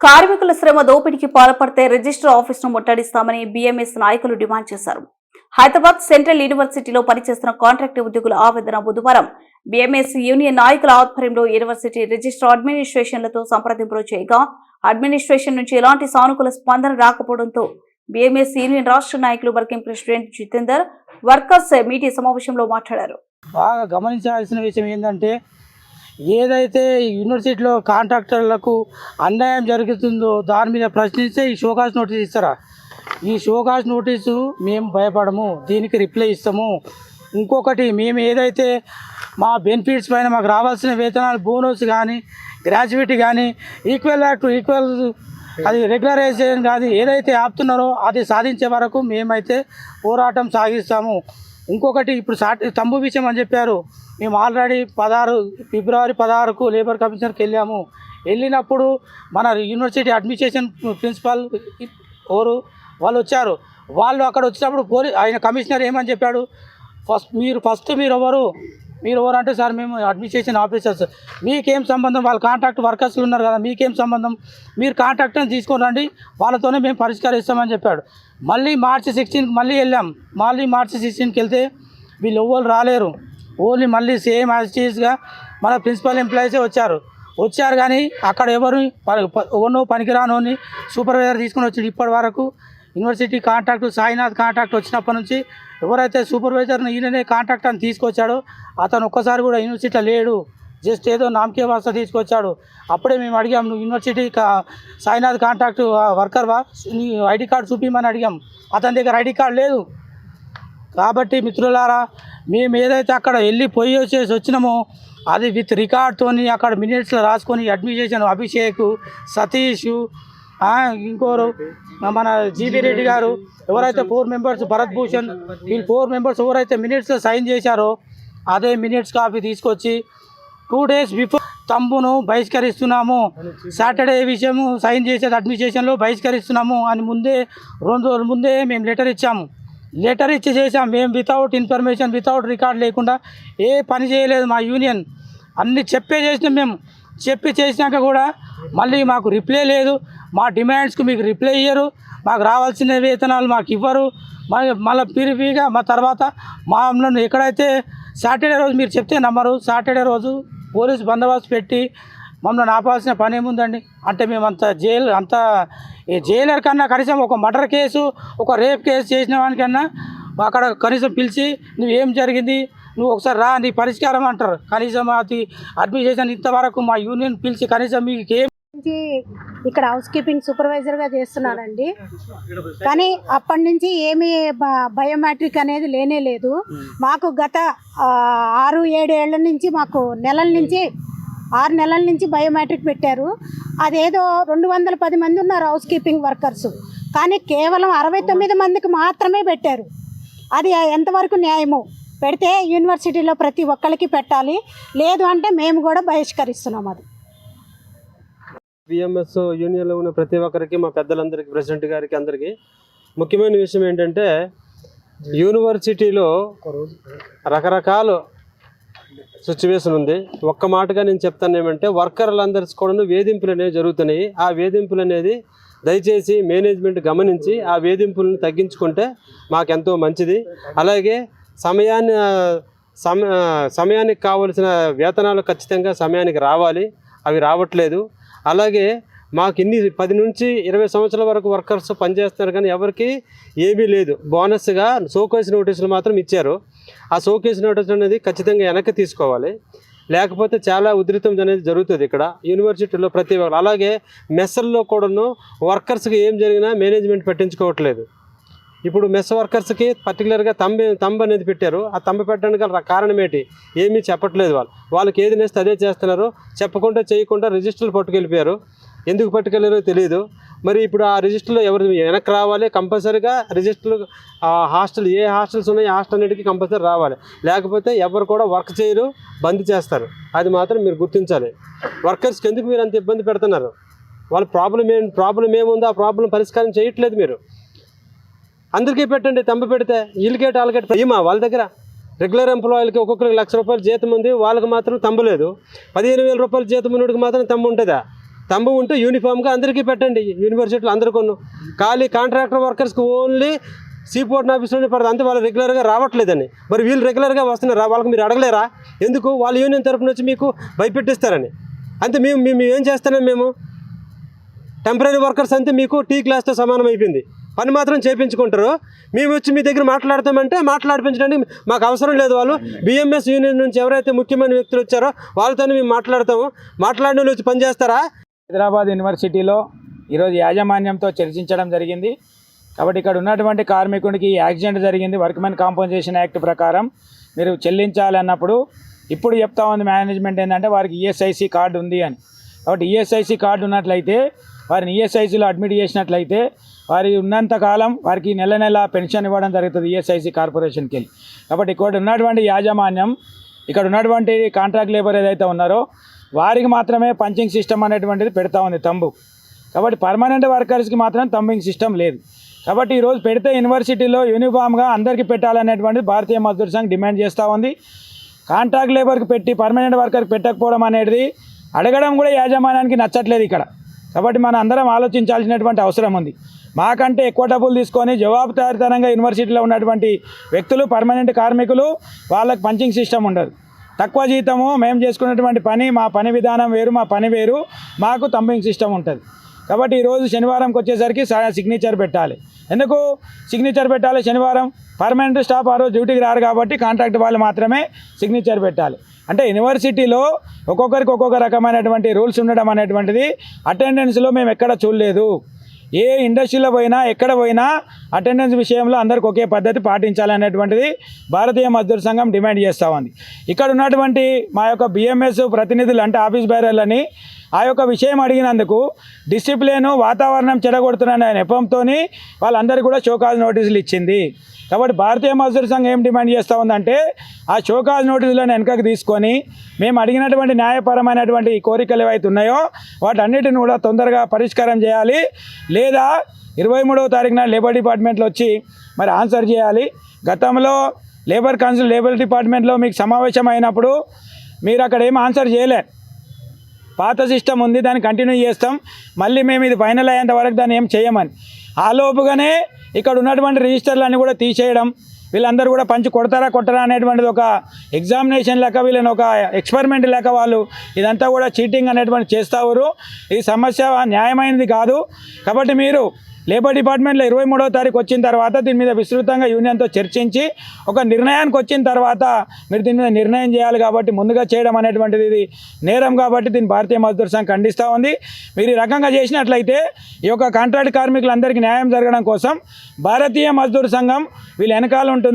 కార్మికుల శ్రమ దోపిడీకి పాల్పడితే రిజిస్టర్ ఆఫీసును ముట్టడిస్తామని బీఎంఎస్ నాయకులు డిమాండ్ చేశారు. హైదరాబాద్ సెంట్రల్ యూనివర్సిటీలో పనిచేస్తున్న కాంట్రాక్ట్ ఉద్యోగుల ఆవేదన బుధవారం బీఎంఎస్ యూనియన్ నాయకుల ఆధ్వర్యంలో యూనివర్సిటీ రిజిస్టర్ అడ్మినిస్ట్రేషన్లతో సంప్రదింపులు చేయగా అడ్మినిస్ట్రేషన్ నుంచి ఎలాంటి సానుకూల స్పందన రాకపోవడంతో బీఎంఎస్ యూనియన్ రాష్ట్ర నాయకులు working president Jitender workers media సమావేశంలో మాట్లాడారు. బాగా గమనించాల్సిన విషయం ఏంటంటే ఏదైతే యూనివర్సిటీలో కాంట్రాక్టర్లకు అన్యాయం జరుగుతుందో దాని మీద ప్రశ్నిస్తే ఈ షోకాస్ నోటీస్ ఇస్తారా? ఈ షోకాస్ నోటీసు మేము భయపడము, దీనికి రిప్లై ఇస్తాము. ఇంకొకటి, మేము ఏదైతే మా బెనిఫిట్స్ పైన మాకు రావాల్సిన వేతనాలు, బోనస్ కానీ, గ్రాడ్యుయేటీ కానీ, ఈక్వల్ యాక్ట్ ఈక్వల్ అది రెగ్యులరైజేషన్ కానీ ఏదైతే ఆపుతున్నారో అది సాధించే వరకు మేమైతే పోరాటం సాగిస్తాము. ఇంకొకటి, ఇప్పుడు తంబు విషయం అని చెప్పారు. మేము ఆల్రెడీ ఫిబ్రవరి 16కు లేబర్ కమిషనర్కి వెళ్ళాము. వెళ్ళినప్పుడు మన యూనివర్సిటీ అడ్మినిస్ట్రేషన్ ప్రిన్సిపాల్ వాళ్ళు వచ్చారు. వాళ్ళు అక్కడ వచ్చినప్పుడు ఆయన కమిషనర్ ఏమని చెప్పాడు, ఫస్ట్ మీరు ఎవరు అంటే, సార్ మేము అడ్మినిస్ట్రేషన్ ఆఫీసర్స్. మీకేం సంబంధం? వాళ్ళు కాంట్రాక్ట్ వర్కర్స్లు ఉన్నారు కదా, మీకేం సంబంధం? మీరు కాంట్రాక్ట్ని తీసుకొని రండి, వాళ్ళతోనే మేము పరిష్కరిస్తామని చెప్పాడు. మళ్ళీ మార్చి 16కి మళ్ళీ వెళ్ళాం. మార్చి 16కి వెళ్తే వీళ్ళు ఎవ్వరు రాలేరు. ఓన్లీ మళ్ళీ సేమ్ యాజిటీస్గా మన ప్రిన్సిపల్ ఎంప్లాయీసే వచ్చారు కానీ అక్కడ ఎవరినో పనికిరానోని సూపర్వైజర్ తీసుకొని వచ్చి ఇప్పటి వరకు యూనివర్సిటీ కాంట్రాక్ట్ సాయినాథ్ కాంట్రాక్ట్ వచ్చినప్పటి నుంచి ఎవరైతే సూపర్వైజర్ని ఈయననే కాంట్రాక్ట్ అని తీసుకొచ్చాడో అతను ఒక్కసారి కూడా యూనివర్సిటీలో లేడు. జస్ట్ ఏదో నామకే వాస్తా తీసుకొచ్చాడు. అప్పుడే మేము అడిగాం, నువ్వు యూనివర్సిటీ సాయినాథ్ కాంట్రాక్ట్ వర్కర్వా, నీ ఐడి కార్డు చూపించమని అడిగాం. అతని దగ్గర ఐడి కార్డు లేదు. కాబట్టి మిత్రులారా, మేము ఏదైతే అక్కడ పోయి వచ్చినామో అది విత్ రికార్డ్తో అక్కడ మినిట్స్లో రాసుకొని అడ్మినిస్ట్రేషన్ అభిషేక్, సతీష్, ఇంకోరు మన జీబీ రెడ్డి గారు, ఎవరైతే 4 మెంబర్స్, భరత్ భూషణ్, వీళ్ళు 4 మెంబర్స్ ఎవరైతే మినిట్స్లో సైన్ చేశారో అదే మినిట్స్ కాపీ తీసుకొచ్చి 2 డేస్ బిఫోర్ తంబును బహిష్కరిస్తున్నాము, సాటర్డే విషయము సైన్ చేసేది అడ్మినిస్ట్రేషన్లో బహిష్కరిస్తున్నాము అని 2 రోజుల ముందే మేము లెటర్ ఇచ్చాము. లెటర్ ఇచ్చి చేసాం. మేము వితౌట్ ఇన్ఫర్మేషన్, వితౌట్ రికార్డ్ లేకుండా ఏ పని చేయలేదు. మా యూనియన్ అన్నీ చేసినాం. మేము చేసినాక కూడా మళ్ళీ మాకు రిప్లై లేదు. మా డిమాండ్స్కి మీకు రిప్లై ఇయ్యరు. మాకు రావాల్సిన వేతనాలు మాకు ఇవ్వరు. మళ్ళీ పిరిపిగా మా తర్వాత మమ్మల్ని ఎక్కడైతే సాటర్డే రోజు మీరు చెప్తే నమ్మరు, సాటర్డే రోజు పోలీసు బందోబస్తు పెట్టి మమ్మల్ని ఆపాల్సిన పని ఏముందండి? అంటే మేము అంత జైలర్ కన్నా కనీసం ఒక మర్డర్ కేసు, ఒక రేప్ కేసు చేసిన వానికన్నా అక్కడ కనీసం పిలిచి నువ్వేం జరిగింది, నువ్వు ఒకసారి రా, నీ పరిష్కారం అంటారు. కనీసం అది అడ్మినిస్ట్రేషన్ ఇంతవరకు మా యూనియన్ పిలిచి కనీసం మీకు ఏం. ఇక్కడ హౌస్ కీపింగ్ సూపర్వైజర్గా చేస్తున్నానండి. కానీ అప్పటి నుంచి ఏమీ బయోమెట్రిక్ అనేది లేనే లేదు. మాకు గత 6-7 ఏళ్ల నుంచి, మాకు 6 నెలల నుంచి బయోమెట్రిక్ పెట్టారు. అదేదో 210 మంది ఉన్నారు హౌస్ కీపింగ్ వర్కర్స్, కానీ కేవలం 69 మందికి మాత్రమే పెట్టారు. అది ఎంతవరకు న్యాయము? పెడితే యూనివర్సిటీలో ప్రతి ఒక్కరికి పెట్టాలి, లేదు అంటే మేము కూడా బహిష్కరిస్తున్నాం. అది బిఎంఎస్ యూనియన్లో ఉన్న ప్రతి ఒక్కరికి, మా పెద్దలందరికీ, ప్రెసిడెంట్ గారికి, అందరికీ ముఖ్యమైన విషయం ఏంటంటే, యూనివర్సిటీలో రకరకాల సిచ్యువేషన్ ఉంది. ఒక్క మాటగా నేను చెప్తాను ఏమంటే, వర్కర్లందరికీ కూడా వేధింపులు అనేవి జరుగుతున్నాయి. ఆ వేధింపులు అనేది దయచేసి మేనేజ్మెంట్ గమనించి ఆ వేధింపులను తగ్గించుకుంటే మాకెంతో మంచిది. అలాగే సమయానికి కావలసిన వేతనాలు ఖచ్చితంగా సమయానికి రావాలి, అవి రావట్లేదు. అలాగే మాకు 10 నుంచి 20 సంవత్సరాల వరకు వర్కర్స్ పనిచేస్తున్నారు, కానీ ఎవరికి ఏమీ లేదు. బోనస్గా షోకేస్ నోటీసులు మాత్రం ఇచ్చారు. ఆ షోకేస్ నోటీస్ అనేది ఖచ్చితంగా వెనక్కి తీసుకోవాలి, లేకపోతే చాలా ఉధృతం అనేది జరుగుతుంది ఇక్కడ యూనివర్సిటీలో ప్రతి ఒక్కరు. అలాగే మెస్సల్లో కూడాను వర్కర్స్కి ఏం జరిగినా మేనేజ్మెంట్ పట్టించుకోవట్లేదు. ఇప్పుడు మెస్ వర్కర్స్కి పర్టికులర్గా తంబు అనేది పెట్టారు. ఆ తంబు పెట్టడానికి గల కారణం ఏంటి? ఏమీ చెప్పట్లేదు. వాళ్ళకి ఏది నేస్తే అదే చేస్తున్నారు. చెప్పకుండా చేయకుండా రిజిస్టర్లు పట్టుకెళ్ళిపోయారు. ఎందుకు పట్టుకెళ్ళారో తెలియదు. మరి ఇప్పుడు ఆ రిజిస్టర్లో ఎవరు వెనక్కి రావాలి, కంపల్సరీగా రిజిస్టర్లు హాస్టల్ ఏ హాస్టల్స్ ఉన్నాయో హాస్టల్ అన్నిటికీ కంపల్సరీ రావాలి, లేకపోతే ఎవరు కూడా వర్క్ చేయరు, బంద్ చేస్తారు. అది మాత్రం మీరు గుర్తించాలి. వర్కర్స్కి ఎందుకు మీరు అంత ఇబ్బంది పెడుతున్నారు? వాళ్ళ ప్రాబ్లం ఏముందో ఆ ప్రాబ్లం పరిష్కారం చేయట్లేదు. మీరు అందరికీ పెట్టండి, తంబు పెడితే వీళ్ళకేట వాళ్ళకేట భయమా? వాళ్ళ దగ్గర రెగ్యులర్ ఎంప్లాయీలకి ఒక్కొక్కరికి 1,00,000 రూపాయలు జీతం ఉంది, వాళ్ళకి మాత్రం తంబు లేదు. 15,000 రూపాయలు జీతం ఉన్నోడికి మాత్రం తంబు ఉంటుందా? తంబు ఉంటే యూనిఫామ్గా అందరికీ పెట్టండి, యూనివర్సిటీలో అందరికీ. ఖాళీ కాంట్రాక్టర్ వర్కర్స్కి ఓన్లీ సీపోర్ట్ ఆఫీస్లోనే పడుతుంది, అంతే. వాళ్ళు రెగ్యులర్గా రావట్లేదని. మరి వీళ్ళు రెగ్యులర్గా వస్తున్నారు, వాళ్ళకి మీరు అడగలేరా? ఎందుకు? వాళ్ళ యూనియన్ తరఫున వచ్చి మీకు భయపెట్టిస్తారని. అంతే. మేము ఏం చేస్తున్నాం? మేము టెంపరీ వర్కర్స్ అంతే, మీకు టీ క్లాస్తో సమానం అయిపోయింది. పని మాత్రం చేయించుకుంటారు. మేము వచ్చి మీ దగ్గర మాట్లాడతామంటే మాట్లాడిపించడానికి మాకు అవసరం లేదు. వాళ్ళు బిఎంఎస్ యూనియన్ నుంచి ఎవరైతే ముఖ్యమైన వ్యక్తులు వచ్చారో వాళ్ళతోనే మేము మాట్లాడతాము. మాట్లాడిన వాళ్ళు వచ్చి పనిచేస్తారా? హైదరాబాద్ యూనివర్సిటీలో ఈరోజు యాజమాన్యంతో చర్చించడం జరిగింది. కాబట్టి ఇక్కడ ఉన్నటువంటి కార్మికుడికి యాక్సిడెంట్ జరిగింది, వర్క్మెన్ కాంపెన్సేషన్ యాక్ట్ ప్రకారం మీరు చెల్లించాలన్నప్పుడు ఇప్పుడు చెప్తా ఉంది మేనేజ్మెంట్ ఏంటంటే వారికి ఈఎస్ఐసి కార్డు ఉంది అని. కాబట్టి ఈఎస్ఐసి కార్డు ఉన్నట్లయితే వారిని ఈఎస్ఐసిలో అడ్మిట్ చేసినట్లయితే వారి ఉన్నంతకాలం వారికి నెల నెల పెన్షన్ ఇవ్వడం జరుగుతుంది ఈఎస్ఐసి కార్పొరేషన్కి వెళ్ళి. కాబట్టి ఇక్కడ ఉన్నటువంటి యాజమాన్యం, ఇక్కడ ఉన్నటువంటి కాంట్రాక్ట్ లేబర్ ఏదైతే ఉన్నారో వారికి మాత్రమే పంచింగ్ సిస్టమ్ అనేటువంటిది పెడతా ఉంది తంబు. కాబట్టి పర్మనెంట్ వర్కర్స్కి మాత్రం తంబింగ్ సిస్టమ్ లేదు. కాబట్టి ఈరోజు పెడితే యూనివర్సిటీలో యూనిఫామ్గా అందరికీ పెట్టాలనేటువంటిది భారతీయ మజ్దూర్ సంఘ్ డిమాండ్ చేస్తూ ఉంది. కాంట్రాక్ట్ లేబర్కి పెట్టి పర్మనెంట్ వర్కర్కి పెట్టకపోవడం అనేది అడగడం కూడా యాజమాన్యానికి నచ్చట్లేదు ఇక్కడ. కాబట్టి మనం అందరం ఆలోచించాల్సినటువంటి అవసరం ఉంది. మాకంటే ఎక్కువ డబ్బులు తీసుకొని జవాబుదారీతనంగా యూనివర్సిటీలో ఉన్నటువంటి వ్యక్తులు, పర్మనెంట్ కార్మికులు, వాళ్ళకి పంచింగ్ సిస్టమ్ ఉండదు. తక్కువ జీతము, మేము చేసుకున్నటువంటి పని, మా పని విధానం వేరు, మా పని వేరు, మాకు తంబింగ్ సిస్టమ్ ఉంటుంది. కాబట్టి ఈరోజు శనివారంకి వచ్చేసరికి సిగ్నేచర్ పెట్టాలి. ఎందుకు సిగ్నేచర్ పెట్టాలి? శనివారం పర్మనెంట్ స్టాఫ్ ఆ రోజు డ్యూటీకి రారు కాబట్టి కాంట్రాక్ట్ వాళ్ళు మాత్రమే సిగ్నేచర్ పెట్టాలి. అంటే యూనివర్సిటీలో ఒక్కొక్కరికి ఒక్కొక్క రకమైనటువంటి రూల్స్ ఉండడం అనేటువంటిది అటెండెన్స్లో మేము ఎక్కడ చూడలేదు. ఏ ఇండస్ట్రీలో పోయినా ఎక్కడ పోయినా అటెండెన్స్ విషయంలో అందరికి ఒకే పద్ధతి పాటించాలనేటువంటిది భారతీయ మజ్దూర్ సంఘం డిమాండ్ చేస్తూ ఉంది. ఇక్కడ ఉన్నటువంటి మా యొక్క బిఎంఎస్ ప్రతినిధులు అంటే ఆఫీస్ బేరర్లని ఆ యొక్క విషయం అడిగినందుకు డిసిప్లిన్ వాతావరణం చెడగొడుతున్న నెపంతో వాళ్ళందరికీ కూడా షోకాజ్ నోటీసులు ఇచ్చింది. కాబట్టి భారతీయ మజ్దూర్ సంఘం ఏం డిమాండ్ చేస్తూ ఉందంటే ఆ షోకాజ్ నోటీసులను వెనకకు తీసుకొని మేము అడిగినటువంటి న్యాయపరమైనటువంటి కోరికలు ఏవైతే ఉన్నాయో వాటన్నిటిని కూడా తొందరగా పరిష్కారం చేయాలి. లేదా 23వ తారీఖున లేబర్ డిపార్ట్మెంట్లో వచ్చి మరి ఆన్సర్ చేయాలి. గతంలో లేబర్ కౌన్సిల్ లేబర్ డిపార్ట్మెంట్లో మీకు సమావేశం అయినప్పుడు మీరు అక్కడ ఏం ఆన్సర్ చేయలే. పాత సిస్టమ్ ఉంది, దాన్ని కంటిన్యూ చేస్తాం, మళ్ళీ మేము ఇది ఫైనల్ అయ్యేంత వరకు దాన్ని ఏం చేయమని. ఆ లోపుగానే ఇక్కడ ఉన్నటువంటి రిజిస్టర్లన్నీ కూడా తీసేయడం, వీళ్ళందరూ కూడా పంచి కొడతారా అనేటువంటిది ఒక ఎగ్జామినేషన్ లెక్క, వీళ్ళని ఒక ఎక్స్పెరిమెంట్ లెక్క వాళ్ళు ఇదంతా కూడా చీటింగ్ అనేటువంటి చేస్తారు. ఈ సమస్య న్యాయమైనది కాదు. కాబట్టి మీరు లేబర్ డిపార్ట్మెంట్లో 23వ తారీఖు వచ్చిన తర్వాత దీని మీద విస్తృతంగా యూనియన్తో చర్చించి ఒక నిర్ణయానికి వచ్చిన తర్వాత మీరు దీని మీద నిర్ణయం చేయాలి. కాబట్టి ముందుగా చేయడం అనేటువంటిది ఇది నేరం. కాబట్టి దీన్ని భారతీయ మజ్దూర్ సంఘం ఖండిస్తూ ఉంది. మీరు ఈ రకంగా చేసినట్లయితే ఈ యొక్క కాంట్రాక్ట్ కార్మికులందరికీ న్యాయం జరగడం కోసం భారతీయ మజ్దూర్ సంఘం వీళ్ళ వెనకాల ఉంటుంది.